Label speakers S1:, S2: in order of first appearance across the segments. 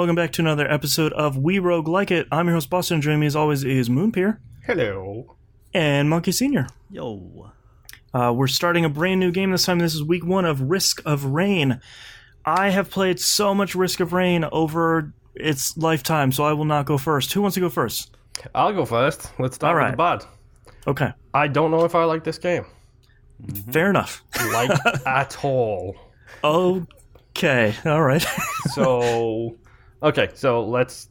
S1: Welcome back to another episode of We Roguelike It. I'm your host, Boston, and joining me as always is Moonpier.
S2: Hello.
S1: And Monkey Sr.
S3: Yo.
S1: We're starting a brand new game this time. This is week 1 of Risk of Rain. I have played so much Risk of Rain over its lifetime, so I will not go first. Who wants to go first?
S2: I'll go first. Let's start with the bad.
S1: Okay.
S2: I don't know if I like this game.
S1: Fair enough.
S2: Like, at all.
S1: Okay. All right.
S2: So let's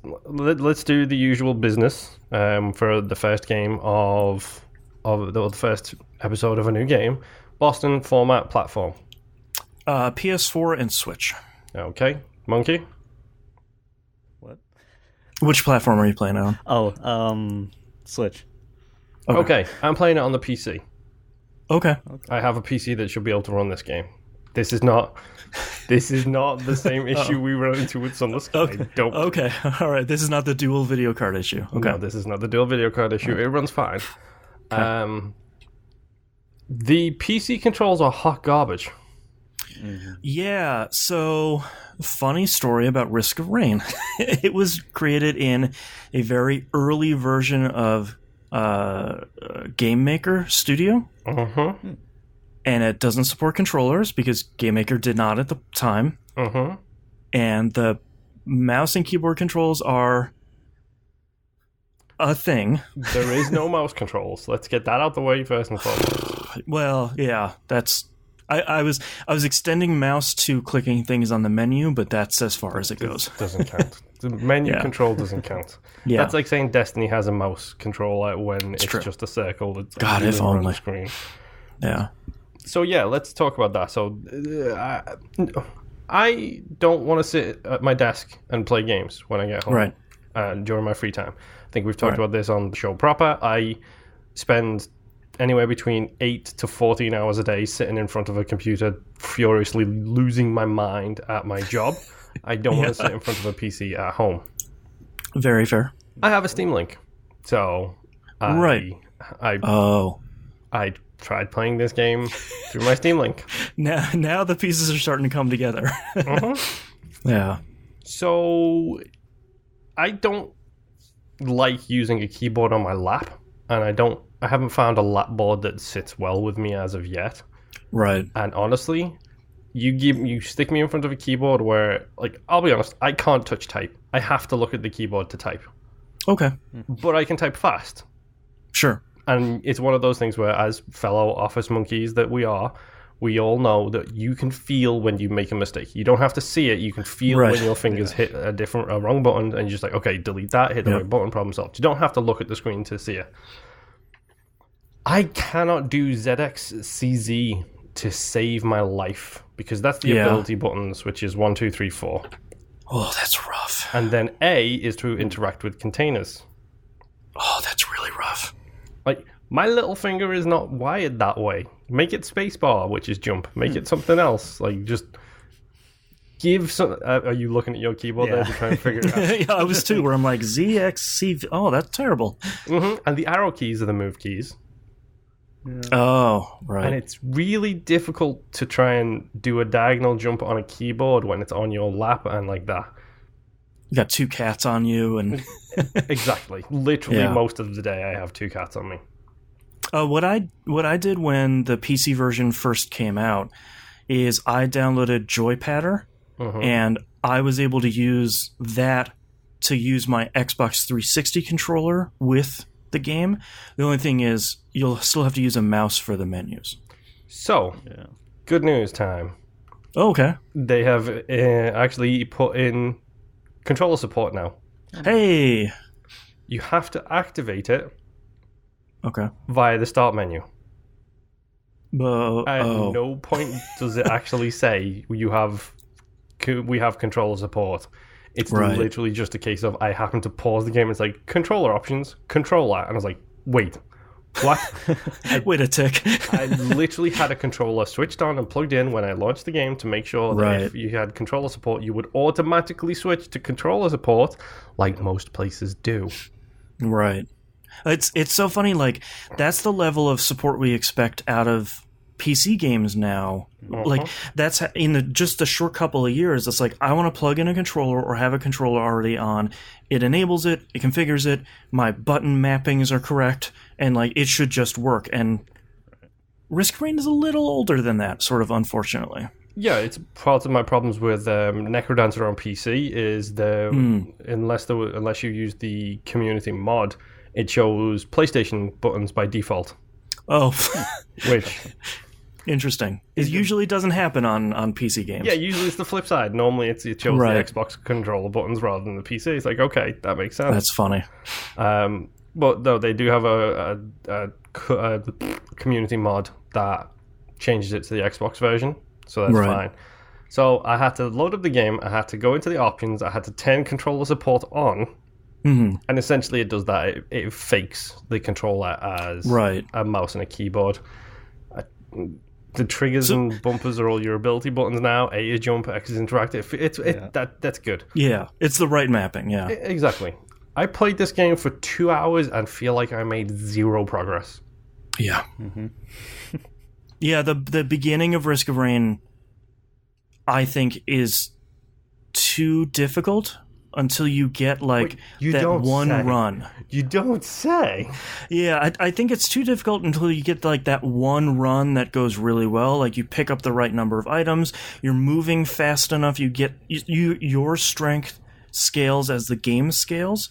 S2: do the usual business for the first game of the first episode of a new game. Boston format platform.
S1: PS4 and Switch.
S2: Okay. Monkey?
S3: What?
S1: Which platform are you playing on?
S3: Switch.
S2: Okay. I'm playing it on the PC.
S1: Okay.
S2: I have a PC that should be able to run this game. This is not the same issue we run into with Sunless Sky.
S1: Okay. All right. This is not the dual video card issue. Okay.
S2: No, this is not the dual video card issue. It runs fine.
S1: Okay.
S2: The PC controls are hot garbage.
S1: Mm-hmm. Yeah, so funny story about Risk of Rain. It was created in a very early version of Game Maker Studio.
S2: Uh-huh.
S1: And it doesn't support controllers because Game Maker did not at the time.
S2: Uh-huh.
S1: And the mouse and keyboard controls are a thing.
S2: There is no mouse controls. Let's get that out the way first and foremost.
S1: Well, yeah, that's... I was extending mouse to clicking things on the menu, but that's as far as it goes.
S2: Doesn't count. The menu control doesn't count.
S1: Yeah.
S2: That's like saying Destiny has a mouse controller when it's
S1: true.
S2: Just a circle that's
S1: God, if
S2: on
S1: only.
S2: the screen.
S1: Yeah.
S2: So yeah, let's talk about that. So I don't want to sit at my desk and play games when I get home.
S1: Right.
S2: During my free time. I think we've talked about this on the show proper. I spend anywhere between 8 to 14 hours a day sitting in front of a computer, furiously losing my mind at my job. I don't want to sit in front of a PC at home.
S1: Very fair.
S2: I have a Steam Link. So I tried playing this game through my Steam Link.
S1: Now the pieces are starting to come together.
S2: Uh-huh.
S1: Yeah.
S2: So I don't like using a keyboard on my lap, and I haven't found a lap board that sits well with me as of yet.
S1: Right.
S2: And honestly, you stick me in front of a keyboard where, like, I'll be honest, I can't touch type. I have to look at the keyboard to type.
S1: Okay.
S2: But I can type fast.
S1: Sure.
S2: And it's one of those things where, as fellow office monkeys that we are, we all know that you can feel when you make a mistake. You don't have to see it. You can feel when your fingers hit a wrong button, and you're just like, okay, delete that, hit the right button, problem solved. You don't have to look at the screen to see it. I cannot do ZXCZ to save my life, because that's the ability buttons, which is 1, 2, 3, 4.
S1: Oh, that's rough.
S2: And then A is to interact with containers.
S1: Oh, that's really rough.
S2: Like, my little finger is not wired that way. Make it spacebar, which is jump. Make it something else. Like, just give some... are you looking at your keyboard there to try and figure it out?
S1: Yeah, I was too, where I'm like, ZXC... Oh, that's terrible.
S2: Mm-hmm. And the arrow keys are the move keys.
S1: Yeah. Oh, right.
S2: And it's really difficult to try and do a diagonal jump on a keyboard when it's on your lap and like that.
S1: You got 2 cats on you, and...
S2: Exactly. Literally most of the day I have 2 cats on me.
S1: What I did when the PC version first came out is I downloaded Joypadder, and I was able to use that to use my Xbox 360 controller with the game. The only thing is you'll still have to use a mouse for the menus.
S2: So, good news time.
S1: Oh, okay.
S2: They have actually put in controller support now.
S1: Hey!
S2: You have to activate it via the start menu. At no point does it actually say we have controller support. It's literally just a case of I happen to pause the game and it's like, controller options, controller. And I was like, wait, what?
S1: Wait a tick.
S2: I literally had a controller switched on and plugged in when I launched the game to make sure that if you had controller support, you would automatically switch to controller support like most places do.
S1: Right. It's so funny, like, that's the level of support we expect out of PC games now, like that's in just a short couple of years. It's like I want to plug in a controller or have a controller already on. It enables it, it configures it. My button mappings are correct, and like it should just work. And Risk of Rain is a little older than that, sort of, unfortunately.
S2: Yeah, it's part of my problems with Necrodancer on PC is unless you use the community mod, it shows PlayStation buttons by default.
S1: Oh,
S2: which
S1: interesting. It usually doesn't happen on PC games.
S2: Yeah, usually it's the flip side. Normally it shows the Xbox controller buttons rather than the PC. It's like, okay, that makes sense.
S1: That's funny.
S2: But no, they do have a community mod that changes it to the Xbox version, so that's fine. So I had to load up the game, I had to go into the options, I had to turn controller support on, and essentially it does that. It fakes the controller as a mouse and a keyboard. The triggers and bumpers are all your ability buttons now. A is jump, X is interactive. That's good.
S1: Yeah, it's the right mapping, yeah.
S2: Exactly. I played this game for 2 hours and feel like I made zero progress.
S1: Yeah. Yeah, the beginning of Risk of Rain, I think, is too difficult until you get like that one run.
S2: You don't say.
S1: Yeah, I think it's too difficult until you get like that one run that goes really well. Like you pick up the right number of items, you're moving fast enough, you get your strength scales as the game scales.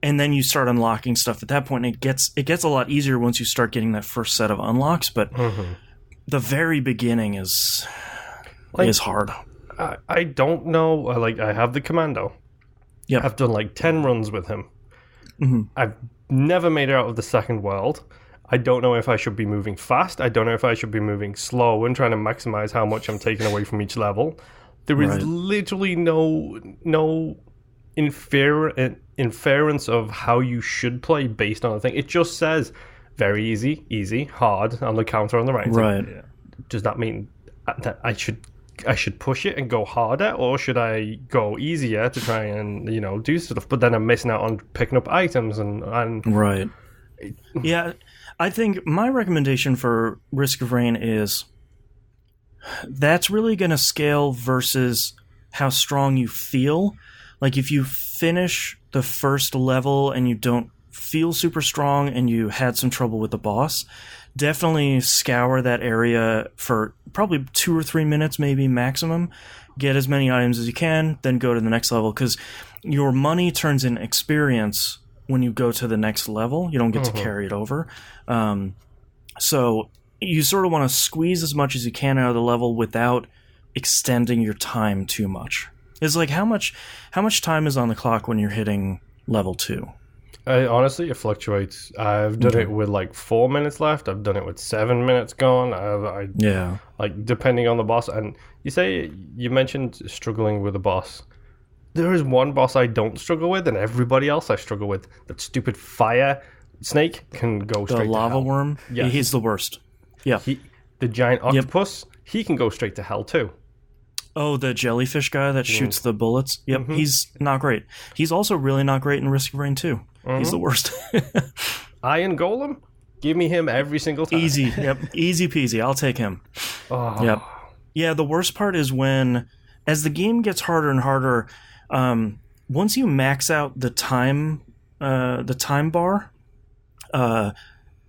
S1: And then you start unlocking stuff at that point, and it gets a lot easier once you start getting that first set of unlocks, but the very beginning is hard.
S2: I don't know. Like, I have the Commando.
S1: Yeah,
S2: I've done like 10 runs with him. I've never made it out of the second world. I don't know if I should be moving fast. I don't know if I should be moving slow and trying to maximize how much I'm taking away from each level. There is literally no inference of how you should play based on the thing. It just says very easy, hard on the counter on the right.
S1: Right.
S2: Does that mean that I should push it and go harder, or should I go easier to try and do stuff? But then I'm missing out on picking up items and
S1: right. Yeah, I think my recommendation for Risk of Rain is that's really going to scale versus how strong you feel. Like if you finish the first level and you don't feel super strong and you had some trouble with the boss, definitely scour that area for probably 2 or 3 minutes, maybe maximum. Get as many items as you can, then go to the next level, because your money turns in experience when you go to the next level. You don't get to carry it over. So you sort of want to squeeze as much as you can out of the level without extending your time too much. It's like how much time is on the clock when you're hitting level 2?
S2: Honestly, it fluctuates. I've done it with like 4 minutes left. I've done it with 7 minutes gone. Like depending on the boss. And you mentioned struggling with a boss. There is one boss I don't struggle with, and everybody else I struggle with. That stupid fire snake can go straight to hell.
S1: The lava worm? Yeah, he's the worst. Yeah.
S2: The giant octopus, he can go straight to hell too.
S1: Oh, the jellyfish guy that shoots the bullets? Yep, he's not great. He's also really not great in Risk of Rain 2. He's the worst.
S2: Iron Golem? Give me him every single time.
S1: Easy. Yep, easy peasy. I'll take him.
S2: Oh.
S1: Yep. Yeah, the worst part is when, as the game gets harder and harder, once you max out the time bar,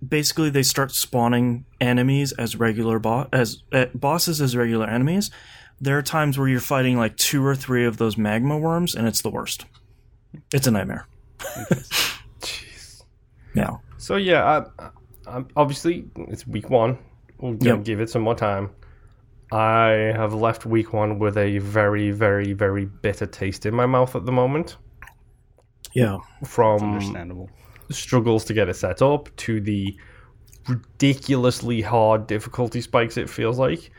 S1: basically they start spawning enemies as regular bosses as regular enemies. There are times where you're fighting like 2 or 3 of those magma worms, and it's the worst. It's a nightmare.
S2: Jeez.
S1: Yeah.
S2: So yeah, I'm obviously it's week 1. We're gonna give it some more time. I have left week 1 with a very, very, very bitter taste in my mouth at the moment.
S1: Yeah.
S2: From
S3: understandable
S2: struggles to get it set up to the ridiculously hard difficulty spikes it feels like,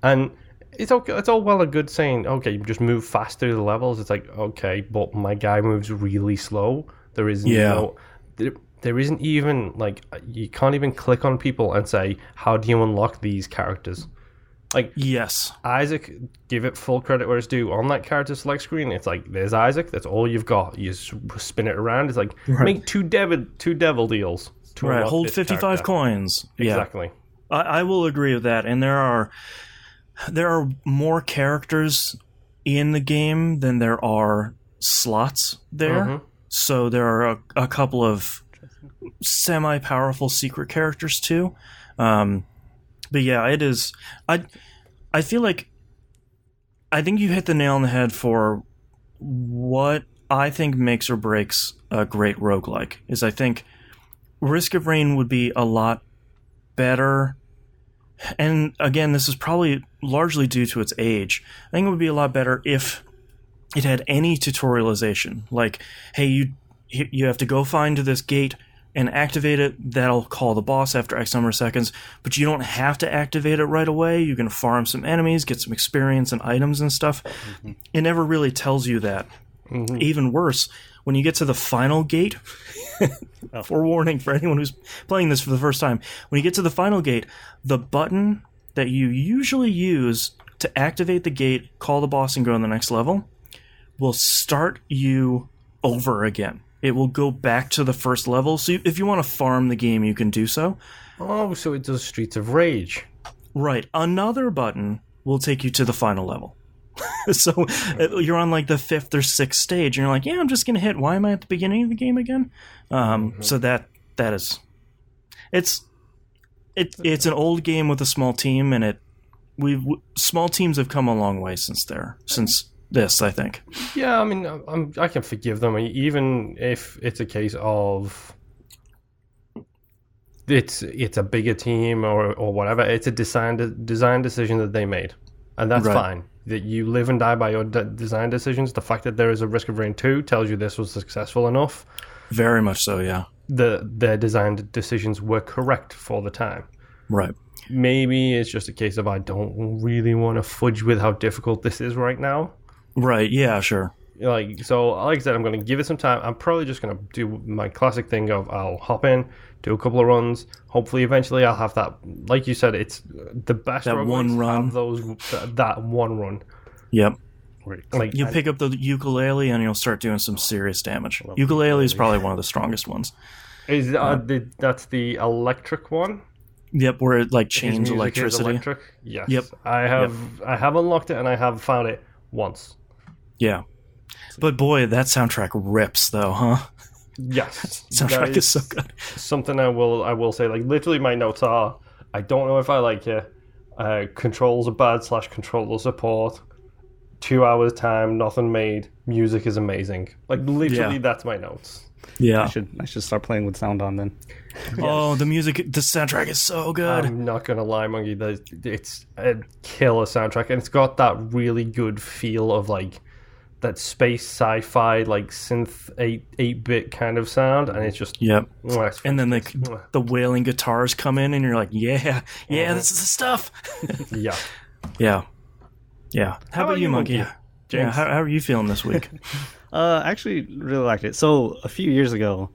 S2: and it's okay. It's all well and good saying, okay, you just move fast through the levels. It's like, okay, but my guy moves really slow. There is there isn't even like you can't even click on people and say, how do you unlock these characters? Like,
S1: yes,
S2: Isaac, give it full credit where it's due. On that character select screen, it's like, there's Isaac. That's all you've got. You spin it around. It's like, make two devil deals.
S1: Hold 55 coins.
S2: Exactly.
S1: I will agree with that. And there are more characters in the game than there are slots there. Mm-hmm. So there are a couple of semi-powerful secret characters too. But yeah, it is. I feel like I think you hit the nail on the head for what I think makes or breaks a great roguelike. Is I think Risk of Rain would be a lot better. And again, this is probably largely due to its age. I think it would be a lot better if it had any tutorialization. Like, hey, you have to go find this gate and activate it. That'll call the boss after X number of seconds. But you don't have to activate it right away. You can farm some enemies, get some experience and items and stuff. Mm-hmm. It never really tells you that. Mm-hmm. Even worse, when you get to the final gate, forewarning for anyone who's playing this for the first time, when you get to the final gate, the button that you usually use to activate the gate, call the boss, and go to the next level will start you over again. It will go back to the first level. So if you want to farm the game, you can do so.
S2: Oh, so it does Streets of Rage.
S1: Right. Another button will take you to the final level. So you're on like the 5th or 6th stage, and you're like, yeah, I'm just going to hit. Why am I at the beginning of the game again? So that is... It's an old game with a small team, and small teams have come a long way since this, I think.
S2: Yeah, I mean, I can forgive them, even if it's a case of it's a bigger team or whatever. It's a design decision that they made, and that's fine. That you live and die by your design decisions. The fact that there is a Risk of Rain 2 tells you this was successful enough.
S1: Very much so, yeah.
S2: Their design decisions were correct for the time.
S1: Right.
S2: Maybe it's just a case of I don't really want to fudge with how difficult this is right now.
S1: Right, yeah, sure.
S2: Like I said, I'm going to give it some time. I'm probably just going to do my classic thing of I'll hop in, do a couple of runs. Hopefully, eventually, I'll have that. Like you said, it's the best.
S1: That one run.
S2: That one run.
S1: Yep. Like you pick up the ukulele and you'll start doing some serious damage. Ukulele is probably one of the strongest ones.
S2: That's the electric one?
S1: Yep, where it like chains electricity.
S2: Electric? Yes.
S1: Yep.
S2: I have unlocked it and I have found it once.
S1: Yeah. But boy, that soundtrack rips though, huh?
S2: Yes.
S1: Soundtrack is so good.
S2: Something I will say, like literally my notes are, I don't know if I like it. Controls are bad / controller support. 2 hours time, nothing made. Music is amazing. Like literally, that's my notes.
S1: Yeah,
S3: I should start playing with sound on then.
S1: Oh, the soundtrack is so good.
S2: I'm not gonna lie, Monkey. It's a killer soundtrack, and it's got that really good feel of like that space sci-fi, like synth 8-bit kind of sound, and it's just
S1: and then the wailing guitars come in, and you're like, yeah, this is the stuff. Yeah. How about you, Monkey?
S3: James?
S1: Yeah, how are you feeling this week?
S3: I actually really liked it. So a few years ago,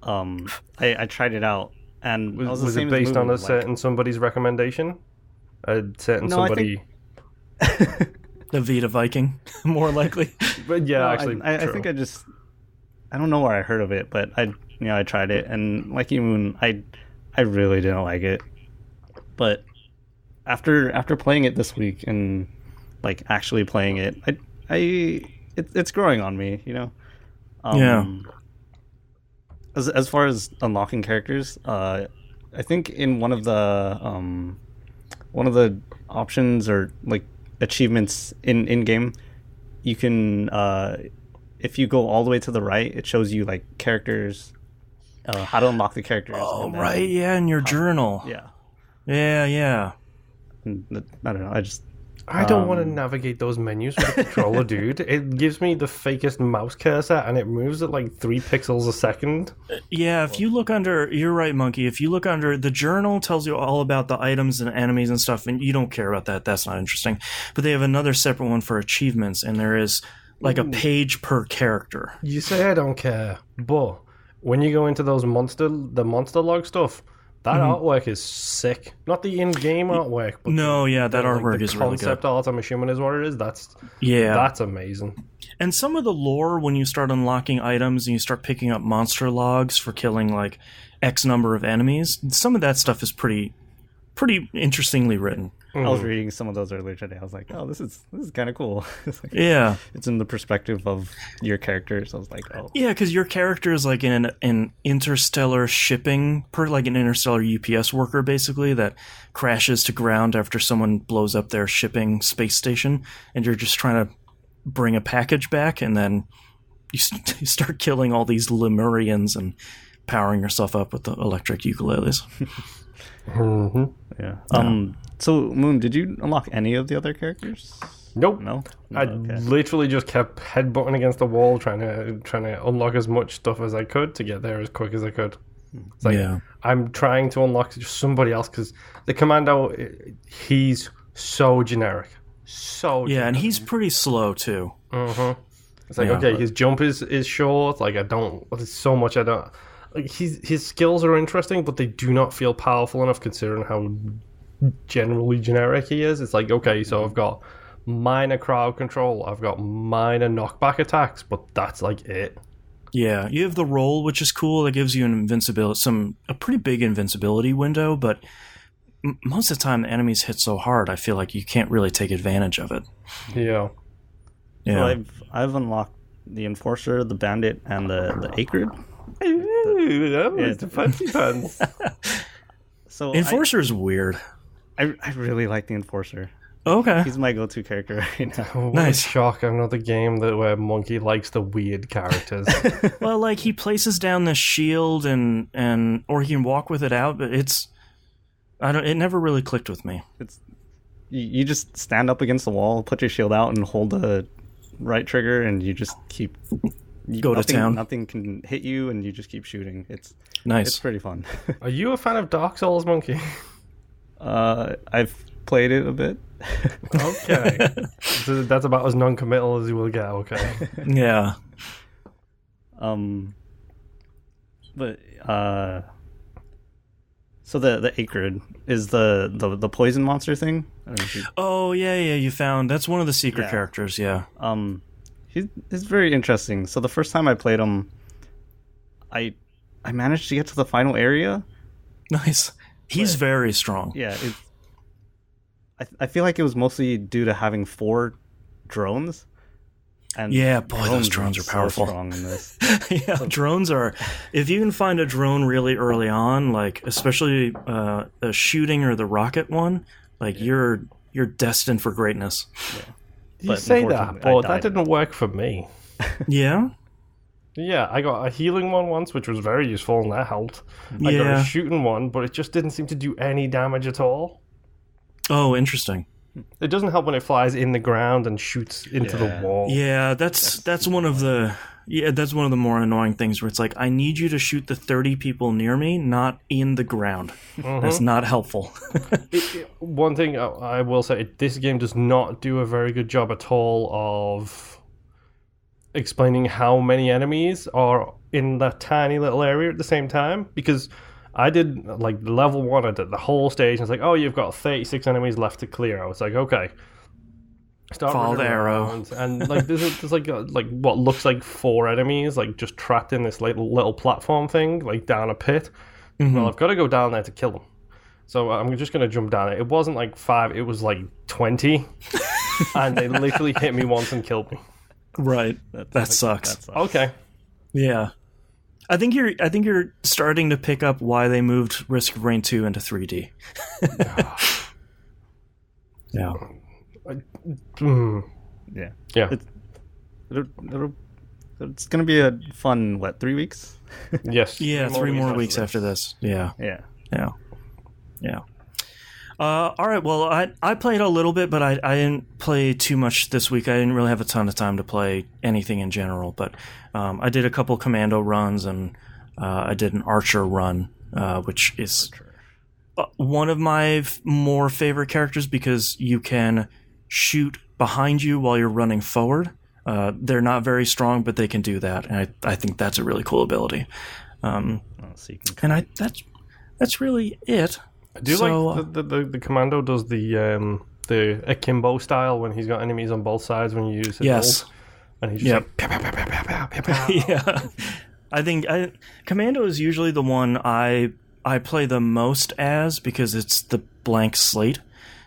S3: I tried it out, and
S2: was it based on a certain somebody's recommendation? Somebody.
S1: The Vita Viking, more likely.
S2: But yeah, actually,
S3: I think I don't know where I heard of it, but I tried it, and like you, I really didn't like it. But after playing it this week and like actually playing it, it's growing on me, you know. As far as unlocking characters, I think in one of the options or like achievements in game, you can if you go all the way to the right, it shows you like characters, how to unlock the characters.
S1: Oh, right, in your journal.
S3: Yeah. I don't know.
S2: I don't want to navigate those menus with a controller, dude. It gives me the fakest mouse cursor, and it moves at like 3 pixels a second.
S1: Yeah, if you look under... You're right, Monkey. If you look under... The journal tells you all about the items and enemies and stuff, and you don't care about that. That's not interesting. But they have another separate one for achievements, and there is like a page per character.
S2: You say I don't care, but when you go into those the monster log stuff... That artwork is sick. Not the in-game artwork, but
S1: that artwork is really good.
S2: Concept art, I'm assuming, is what it is. That's amazing.
S1: And some of the lore, when you start unlocking items and you start picking up monster logs for killing like X number of enemies, some of that stuff is pretty pretty interestingly written.
S3: I was reading some of those earlier today. I was like, oh, this is kind of cool. It's like,
S1: Yeah.
S3: It's in the perspective of your character. So I was like, oh.
S1: Yeah, because your character is like an interstellar shipping, like an interstellar UPS worker, basically, that crashes to ground after someone blows up their shipping space station, and you're just trying to bring a package back, and then you start killing all these Lemurians and powering yourself up with the electric ukuleles.
S3: Yeah. So, Moon, did you unlock any of the other characters?
S2: Nope.
S3: No.
S2: I literally just kept headbutting against the wall, trying to unlock as much stuff as I could to get there as quick as I could. It's like, I'm trying to unlock just somebody else because the Commando, he's so generic.
S1: And he's pretty slow too.
S2: It's like, his jump is short. Like, there's so much I don't. Like, his skills are interesting, but they do not feel powerful enough considering how generally generic he is. It's like, okay, so I've got minor crowd control, I've got minor knockback attacks, but that's like it.
S1: Yeah, you have the roll, which is cool. That gives you an invincibility, a pretty big invincibility window, but most of the time the enemies hit so hard, I feel like you can't really take advantage of it.
S2: Yeah.
S3: So I've unlocked the Enforcer, the Bandit, and the Acrid.
S2: Ooh, that was the fancy pants.
S3: So
S1: Enforcer is weird.
S3: I really like the Enforcer.
S1: Okay.
S3: He's my go-to character right now.
S2: Oh, nice. Shock. Another game where Monkey likes the weird characters.
S1: Well, like, he places down the shield or he can walk with it out, but it never really clicked with me.
S3: It's you just stand up against the wall, put your shield out, and hold the right trigger, and you just keep
S1: to town.
S3: Nothing can hit you, and you just keep shooting. It's
S1: nice.
S3: It's pretty fun.
S2: Are you a fan of Dark Souls, Monkey?
S3: I've played it a bit.
S2: Okay. So that's about as non-committal as you will get. Okay.
S1: Yeah.
S3: But so the Acrid is the poison monster thing.
S1: Oh yeah, you found that's one of the secret characters. Yeah.
S3: He's very interesting. So the first time I played him, I managed to get to the final area.
S1: Nice. He's very strong.
S3: Yeah. I feel like it was mostly due to having 4 drones. And
S1: those drones are powerful.
S3: So strong in this.
S1: Drones are. If you can find a drone really early on, like especially a shooting or the rocket one, like you're destined for greatness.
S2: Yeah. You say that, but that didn't work for me.
S1: Yeah.
S2: Yeah, I got a healing one once, which was very useful, and that helped. I got a shooting one, but it just didn't seem to do any damage at all.
S1: Oh, interesting.
S2: It doesn't help when it flies in the ground and shoots into the wall.
S1: Yeah, that's one of the more annoying things where it's like, I need you to shoot the 30 people near me, not in the ground. That's not helpful.
S2: One thing I will say, this game does not do a very good job at all of explaining how many enemies are in that tiny little area at the same time, because I did, like, level 1, I did the whole stage, and it's like, oh, you've got 36 enemies left to clear. I was like, okay. Start
S1: follow the arrow.
S2: And, like, there's like what looks like 4 enemies, like, just trapped in this little platform thing, like, down a pit. Well, I've got to go down there to kill them. So I'm just going to jump down it. It wasn't, like, 5, it was, like, 20. And they literally hit me once and killed me.
S1: Right. That sucks.
S2: Okay.
S1: Yeah. I think you're starting to pick up why they moved Risk of Rain 2 into 3D. Yeah.
S2: Yeah.
S3: It's going to be a fun, 3 weeks?
S2: Yes.
S1: Yeah, 3 more weeks after this. Yeah. All right, well, I played a little bit, but I didn't play too much this week. I didn't really have a ton of time to play anything in general, but I did a couple commando runs, and I did an archer run, which is one of my more favorite characters because you can shoot behind you while you're running forward. They're not very strong, but they can do that, and I think that's a really cool ability. And that's really it.
S2: Do you like the commando does the akimbo style when he's got enemies on both sides when you use his ult? And he's just like pow, pow, pow, pow, pow, pow, pow.
S1: Yeah. I think commando is usually the one I I play the most as because it's the blank slate.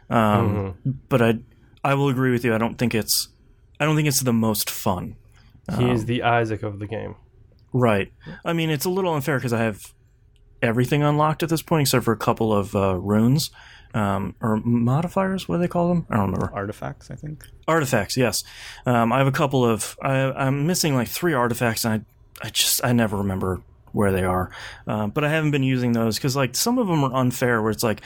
S1: But I will agree with you. I don't think it's the most fun.
S2: He is the Isaac of the game.
S1: Right. I mean, it's a little unfair because I have everything unlocked at this point except for a couple of runes. Or modifiers, what do they call them? I don't remember.
S3: Artifacts, I think.
S1: Artifacts, yes. I have a couple of... I'm missing like 3 artifacts, and I never remember where they are. But I haven't been using those because like some of them are unfair where it's like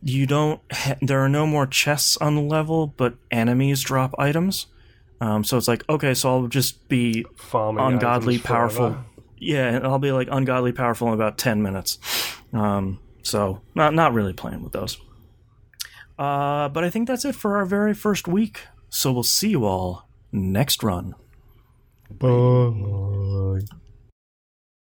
S1: there are no more chests on the level, but enemies drop items. So it's like, okay, so I'll just be
S2: farming
S1: ungodly powerful. Yeah, I'll be like ungodly powerful in about 10 minutes. So not really playing with those. But I think that's it for our very first week. So we'll see you all next run.
S2: Bye.